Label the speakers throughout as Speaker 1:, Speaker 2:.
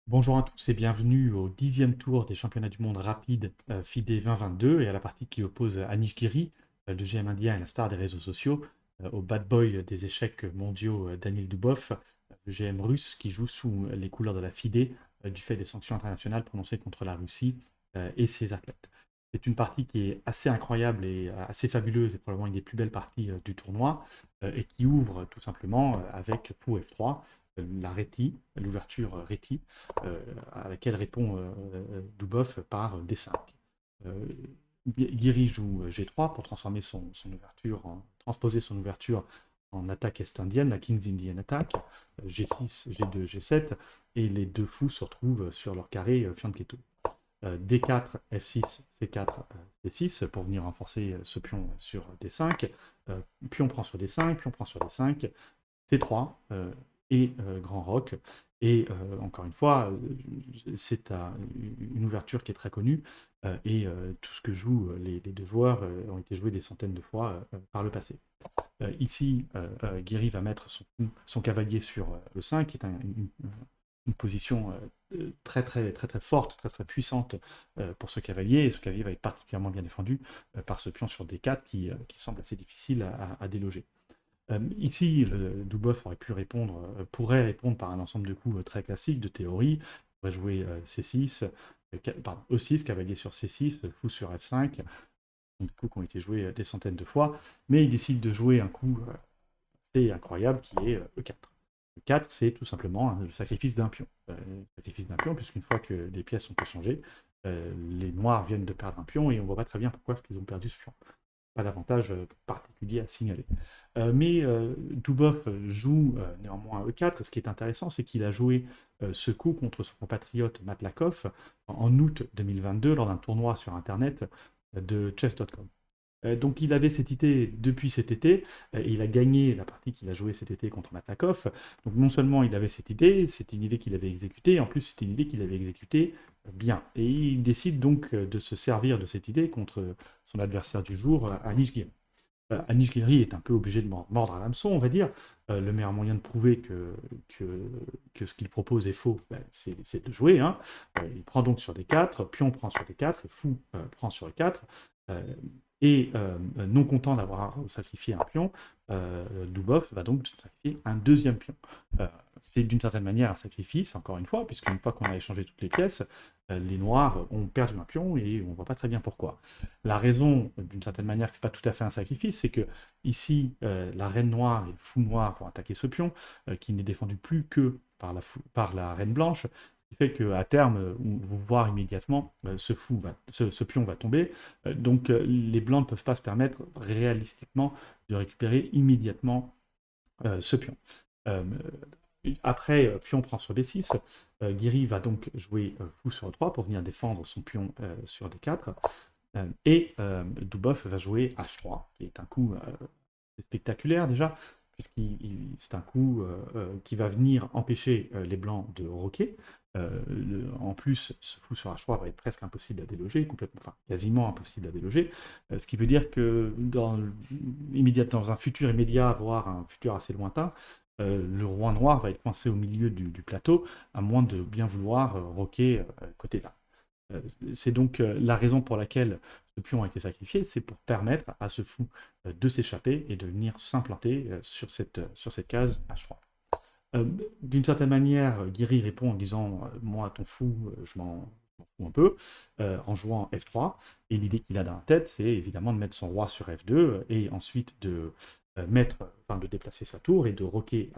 Speaker 1: Bonjour à tous et bienvenue au 10e tour des championnats du monde rapide FIDE 2022 et à la partie qui oppose Anish Giri, le GM indien et la star des réseaux sociaux, au bad boy des échecs mondiaux Daniel Dubov, le GM russe qui joue sous les couleurs de la FIDE du fait des sanctions internationales prononcées contre la Russie et ses athlètes. C'est une partie qui est assez incroyable et assez fabuleuse et probablement une des plus belles parties du tournoi et qui ouvre tout simplement avec Fou F3, la Réti, l'ouverture Réti, à laquelle répond Dubov par D5. Euh, Guiri joue G3 pour transformer son ouverture, transposer son ouverture en attaque est-indienne, la King's Indian Attack, G6, G2, G7, et les deux fous se retrouvent sur leur carré Fianchetto. D4, F6, C4, C6 pour venir renforcer ce pion sur D5. Pion prend sur D5, pion prend sur D5, C3 et Grand Rock. Et encore une fois, c'est une ouverture qui est très connue et tout ce que jouent les deux joueurs ont été joués des centaines de fois par le passé. Ici, Guiri va mettre son cavalier sur le 5, qui est une position très, très, très, très forte, très, très puissante pour ce cavalier. Et ce cavalier va être particulièrement bien défendu par ce pion sur D4 qui semble assez difficile à déloger. Ici, le Dubov pourrait répondre par un ensemble de coups très classiques de théorie. Il pourrait jouer C6, pardon, E6, cavalier sur C6, fou sur F5, des coups qui ont été joués des centaines de fois, mais il décide de jouer un coup assez incroyable qui est E4. E4, c'est tout simplement le sacrifice d'un pion. Sacrifice d'un pion, puisqu'une fois que les pièces sont échangées, les noirs viennent de perdre un pion et on ne voit pas très bien pourquoi ils ont perdu ce pion. Pas d'avantage particulier à signaler. Mais Dubov joue néanmoins E4. Ce qui est intéressant, c'est qu'il a joué ce coup contre son compatriote Matlakov en août 2022 lors d'un tournoi sur Internet de chess.com. Donc il avait cette idée depuis cet été, et il a gagné la partie qu'il a jouée cet été contre Matakov. Donc non seulement il avait cette idée, c'était une idée qu'il avait exécutée, en plus c'était une idée qu'il avait exécutée bien. Et il décide donc de se servir de cette idée contre son adversaire du jour, Anish Giri. Anish Giri est un peu obligé de mordre à l'hameçon, on va dire. Le meilleur moyen de prouver que, que ce qu'il propose est faux, ben, c'est de jouer. Hein. Il prend donc sur D4, pion prend sur D4, fou prend sur E4. Euh, et non content d'avoir sacrifié un pion, Dubov va donc sacrifier un deuxième pion. Euh, c'est d'une certaine manière un sacrifice, encore une fois, puisqu'une fois qu'on a échangé toutes les pièces, les noirs ont perdu un pion et on ne voit pas très bien pourquoi. La raison, d'une certaine manière, que ce n'est pas tout à fait un sacrifice, c'est que ici, la reine noire et le fou noir vont attaquer ce pion, qui n'est défendu plus que par la reine blanche, qui fait qu'à terme, vous voir immédiatement, ce pion va tomber. Donc les blancs ne peuvent pas se permettre réalistiquement de récupérer immédiatement ce pion. Euh, Après, pion prend sur D6, Guiri va donc jouer fou sur E3 pour venir défendre son pion sur D4. Et Dubov va jouer H3, qui est un coup spectaculaire déjà, c'est un coup qui va venir empêcher les blancs de roquer. En plus, ce fou sur H3 va être presque impossible à déloger, complètement, enfin quasiment impossible à déloger, ce qui veut dire que dans un futur immédiat, voire un futur assez lointain, le roi noir va être coincé au milieu du plateau, à moins de bien vouloir roquer côté là. C'est donc la raison pour laquelle ce pion a été sacrifié, c'est pour permettre à ce fou de s'échapper et de venir s'implanter sur cette case H3. D'une certaine manière, Guiri répond en disant moi, ton fou, je m'en fous un peu, en jouant F3. Et l'idée qu'il a dans la tête, c'est évidemment de mettre son roi sur F2 et ensuite de déplacer sa tour et de roquer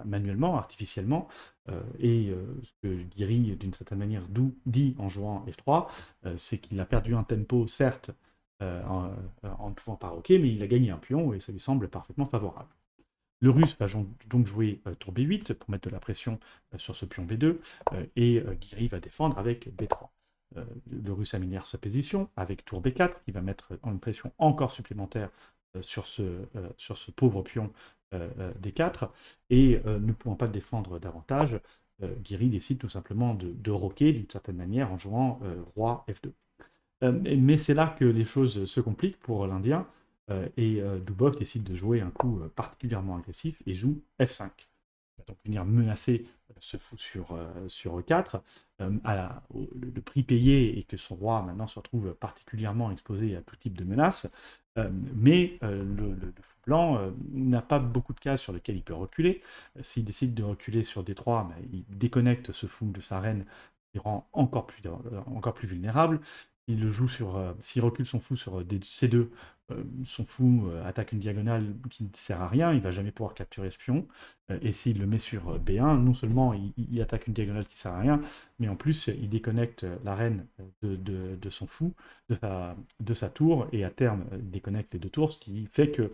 Speaker 1: manuellement, artificiellement. Ce que Guiri, d'une certaine manière, dit en jouant F3, c'est qu'il a perdu un tempo, certes, en ne pouvant pas roquer, mais il a gagné un pion et ça lui semble parfaitement favorable. Le russe va donc jouer tour B8 pour mettre de la pression sur ce pion B2 et Guiri va défendre avec B3. Le russe améliore sa position avec tour B4 qui va mettre une pression encore supplémentaire sur ce pauvre pion D4 et ne pouvant pas le défendre davantage, Guiri décide tout simplement de roquer d'une certaine manière en jouant roi F2. Mais c'est là que les choses se compliquent pour l'Indien, et Dubov décide de jouer un coup particulièrement agressif et joue F5. donc venir menacer ce fou sur E4, le prix payé est que son roi maintenant se retrouve particulièrement exposé à tout type de menaces, mais le fou blanc n'a pas beaucoup de cases sur lesquelles il peut reculer. S'il décide de reculer sur D3, ben, il déconnecte ce fou de sa reine, il rend encore plus vulnérable. S'il recule son fou sur C2, son fou attaque une diagonale qui ne sert à rien, il ne va jamais pouvoir capturer ce pion. Et s'il le met sur B1, non seulement il attaque une diagonale qui ne sert à rien, mais en plus il déconnecte la reine de son fou, de sa tour, et à terme il déconnecte les deux tours, ce qui fait que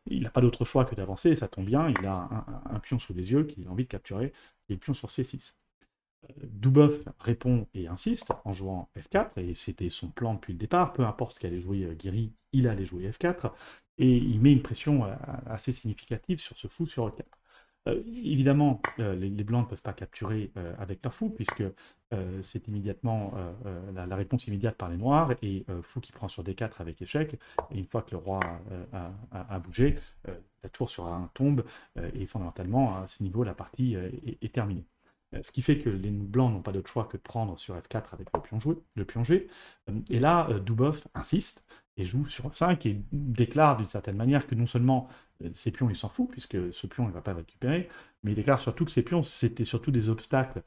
Speaker 1: il n'a pas d'autre choix que d'avancer, et ça tombe bien, il a un pion sous les yeux qu'il a envie de capturer, et le pion sur C6. Dubov répond et insiste en jouant F4, et c'était son plan depuis le départ, peu importe ce qu'allait jouer Guiri, il allait jouer F4, et il met une pression assez significative sur ce fou sur E4. Évidemment, les blancs ne peuvent pas capturer avec leur fou, puisque c'est immédiatement la réponse immédiate par les noirs, et fou qui prend sur D4 avec échec, et une fois que le roi a bougé, la tour sur A1 tombe, et fondamentalement, à ce niveau, la partie est terminée. Ce qui fait que les blancs n'ont pas d'autre choix que de prendre sur F4 avec le pion G. Et là, Dubov insiste et joue sur E5 et déclare d'une certaine manière que non seulement ces pions, il s'en fout, puisque ce pion, il ne va pas le récupérer, mais il déclare surtout que ces pions, c'était surtout des obstacles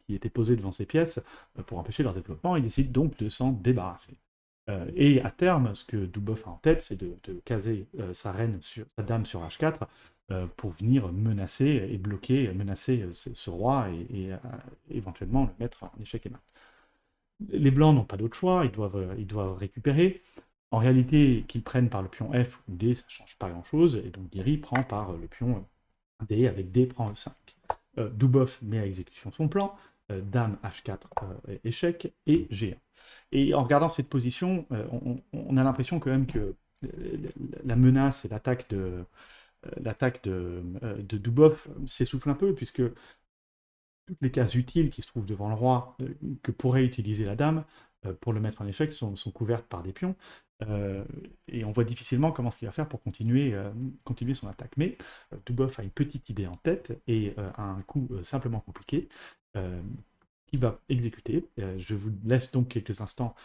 Speaker 1: qui étaient posés devant ces pièces pour empêcher leur développement. Il décide donc de s'en débarrasser. Et à terme, ce que Dubov a en tête, c'est de caser sa dame sur H4 pour venir menacer et menacer ce roi et éventuellement le mettre en échec et mat. Les blancs n'ont pas d'autre choix, ils doivent récupérer. En réalité, qu'ils prennent par le pion F ou D, ça ne change pas grand-chose, et donc Guiri prend par le pion D avec D prend E5. Dubov met à exécution son plan, Dame H4 échec et G1. Et en regardant cette position, on a l'impression quand même que la menace et l'attaque de Dubov s'essouffle un peu, puisque toutes les cases utiles qui se trouvent devant le roi, que pourrait utiliser la dame pour le mettre en échec, sont couvertes par des pions. Et on voit difficilement comment ce qu'il va faire pour continuer son attaque. Mais Dubov a une petite idée en tête et a un coup simplement compliqué qu'il va exécuter. Je vous laisse donc quelques instants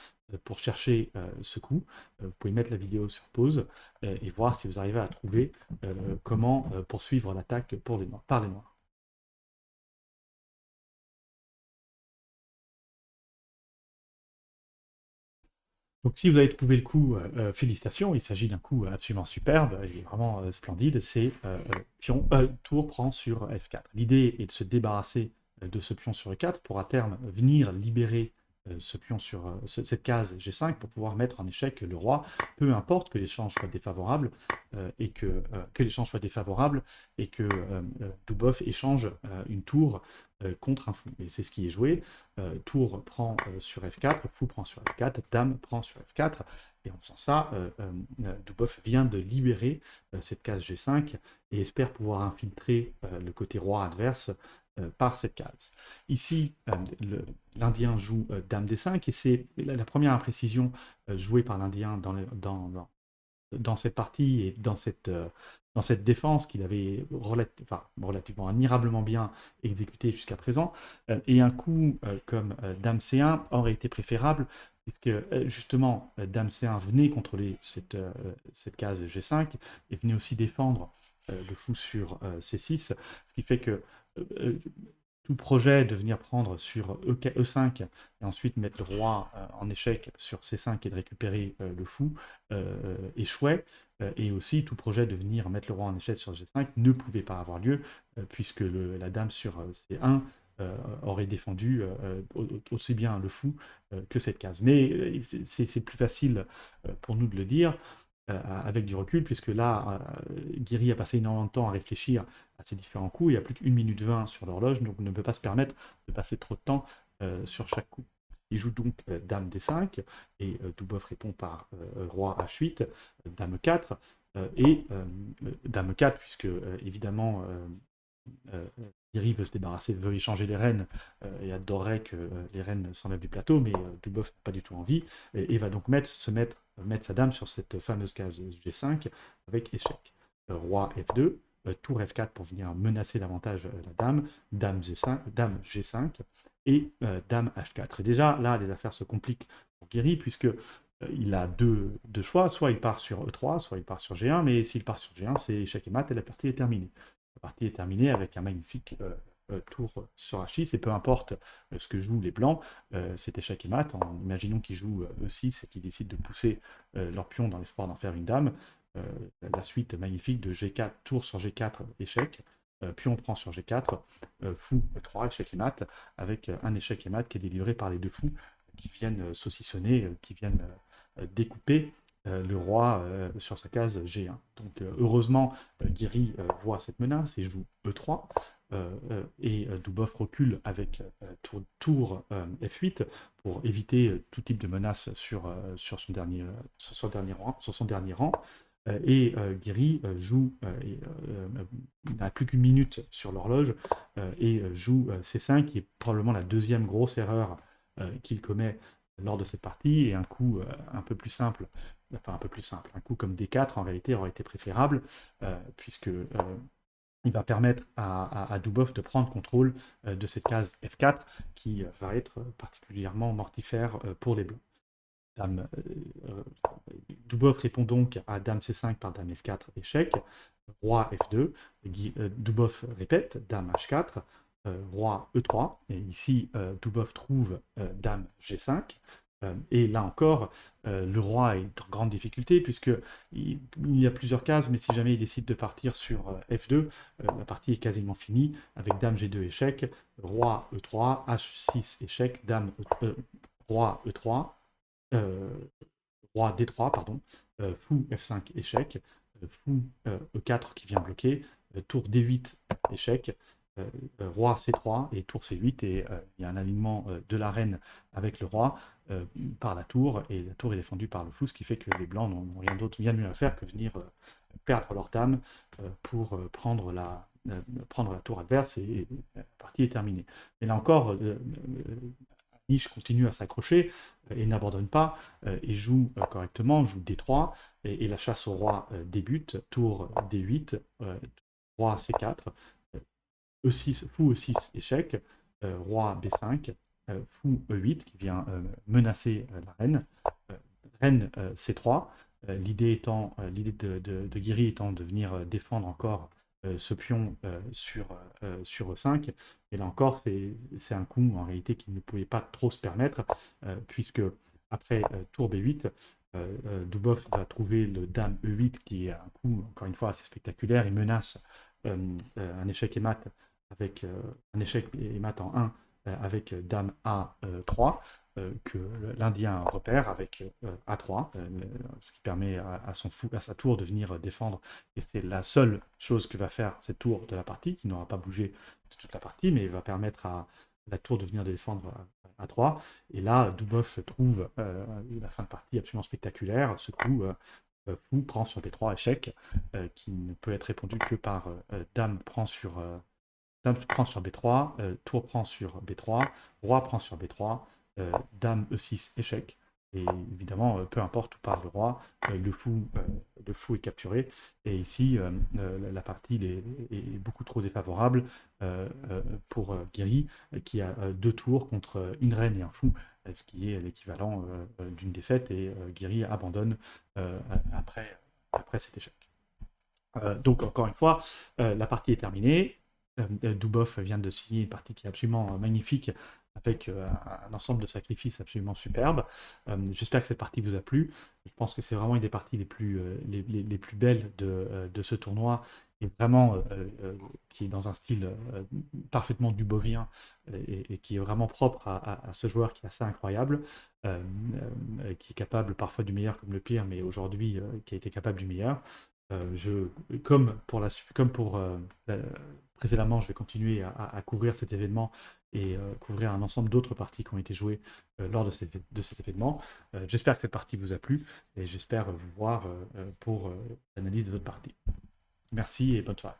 Speaker 1: pour chercher ce coup. Vous pouvez mettre la vidéo sur pause et voir si vous arrivez à trouver comment poursuivre l'attaque par les noirs. Donc si vous avez trouvé le coup, félicitations, il s'agit d'un coup absolument superbe, il est vraiment splendide, c'est tour prend sur F4. L'idée est de se débarrasser de ce pion sur E4 pour à terme venir libérer ce pion sur cette case G5 pour pouvoir mettre en échec le roi, peu importe que l'échange soit défavorable et que l'échange soit défavorable et que Dubov échange une tour contre un fou. Et c'est ce qui est joué. Tour prend sur F4, fou prend sur F4, dame prend sur F4, et en faisant ça, Dubov vient de libérer cette case G5 et espère pouvoir infiltrer le côté roi adverse par cette case. Ici, l'Indien joue Dame D5, et c'est la première imprécision jouée par l'Indien dans cette partie et dans cette défense qu'il avait relativement admirablement bien exécutée jusqu'à présent. Et un coup comme Dame C1 aurait été préférable, puisque justement Dame C1 venait contrôler cette case G5 et venait aussi défendre le fou sur C6, ce qui fait que tout projet de venir prendre sur E5 et ensuite mettre le roi en échec sur C5 et de récupérer le fou échouait. Et aussi, tout projet de venir mettre le roi en échec sur G5 ne pouvait pas avoir lieu, puisque la dame sur C1 aurait défendu aussi bien le fou que cette case. Mais c'est plus facile pour nous de le dire avec du recul, puisque là, Guiri a passé énormément de temps à réfléchir à ces différents coups. Il n'y a plus qu'1 minute 20 sur l'horloge, donc on ne peut pas se permettre de passer trop de temps sur chaque coup. Il joue donc Dame D5, et Dubov répond par Roi H8, Dame 4, et Dame 4, puisque évidemment Guiri veut se débarrasser, veut échanger les reines, et adorerait que les reines s'enlèvent du plateau, mais Dubov n'a pas du tout envie, et va donc mettre sa dame sur cette fameuse case G5 avec échec. Roi F2, tour F4 pour venir menacer davantage la dame dame G5 et dame H4. Et déjà, là, les affaires se compliquent pour Guéry, puisque il a deux choix, soit il part sur E3, soit il part sur G1, mais s'il part sur G1, c'est échec et mat et la partie est terminée. La partie est terminée avec un magnifique tour sur H6, et peu importe ce que jouent les blancs, c'est échec et mat. Imaginons qu'ils jouent E6 et qu'ils décident de pousser leur pion dans l'espoir d'en faire une dame. La suite magnifique de G4, tour sur G4, échec, pion prend sur G4, fou E3, échec et mat, avec un échec et mat qui est délivré par les deux fous qui viennent saucissonner, qui viennent découper le roi sur sa case G1. Donc heureusement, Guéry voit cette menace et joue E3, et Dubov recule avec tour F8 pour éviter tout type de menace sur son dernier rang. Et Guéry joue, n'a plus qu'une minute sur l'horloge, et joue C5, qui est probablement la deuxième grosse erreur qu'il commet lors de cette partie, et un coup un peu plus simple, un coup comme D4 en réalité aurait été préférable, puisque il va permettre à Dubov de prendre contrôle de cette case F4 qui va être particulièrement mortifère pour les blancs. Dubov répond donc à dame C5 par dame F4, échec, roi F2, Dubov répète, dame H4, roi E3, et ici Dubov trouve dame G5, et là encore, le roi est en grande difficulté, puisqu'il y a plusieurs cases, mais si jamais il décide de partir sur F2, la partie est quasiment finie, avec dame G2 échec, roi E3, H6 échec, roi E3, roi D3, pardon, fou F5 échec, fou E4 qui vient bloquer, tour D8 échec, roi C3 et tour C8, et il y a un alignement de la reine avec le roi par la tour, et la tour est défendue par le fou, ce qui fait que les blancs n'ont rien d'autre, bien mieux à faire que venir perdre leur dame pour prendre la tour adverse, et la partie est terminée. Et là encore, Niche continue à s'accrocher et n'abandonne pas, et joue correctement, joue D3, et la chasse au roi débute, tour D8, roi C4, E6, fou E6 échec, roi B5, fou E8 qui vient menacer la reine, reine C3, l'idée de Guéry étant de venir défendre encore ce pion sur E5. Et là encore, c'est un coup en réalité qu'il ne pouvait pas trop se permettre, puisque après tour B8, Dubov va trouver le dame E8 qui est un coup, encore une fois, assez spectaculaire. Il menace un échec et mat avec un échec et mat en 1 avec dame A3, que l'Indien repère avec A3, ce qui permet à sa tour de venir défendre, et c'est la seule chose que va faire cette tour de la partie, qui n'aura pas bougé de toute la partie, mais va permettre à la tour de venir défendre A3, et là Dubov trouve la fin de partie absolument spectaculaire. Ce coup, fou prend sur B3 échec, qui ne peut être répondu que par dame prend sur B3, tour prend sur B3, roi prend sur B3, dame E6 échec. Et évidemment, peu importe où part le roi, le fou est capturé. Et ici, la partie est beaucoup trop défavorable pour Guéry, qui a deux tours contre une reine et un fou, ce qui est l'équivalent d'une défaite, et Guéry abandonne après cet échec. Donc encore une fois, la partie est terminée. Dubov vient de signer une partie qui est absolument magnifique, avec un ensemble de sacrifices absolument superbes. J'espère que cette partie vous a plu. Je pense que c'est vraiment une des parties les plus belles de ce tournoi, et vraiment qui est dans un style parfaitement dubovien, et qui est vraiment propre à ce joueur qui est assez incroyable, qui est capable parfois du meilleur comme le pire, mais aujourd'hui qui a été capable du meilleur. Comme précédemment, je vais continuer à couvrir cet événement, et couvrir un ensemble d'autres parties qui ont été jouées lors de cet événement. J'espère que cette partie vous a plu, et j'espère vous voir pour l'analyse de votre partie. Merci et bonne soirée.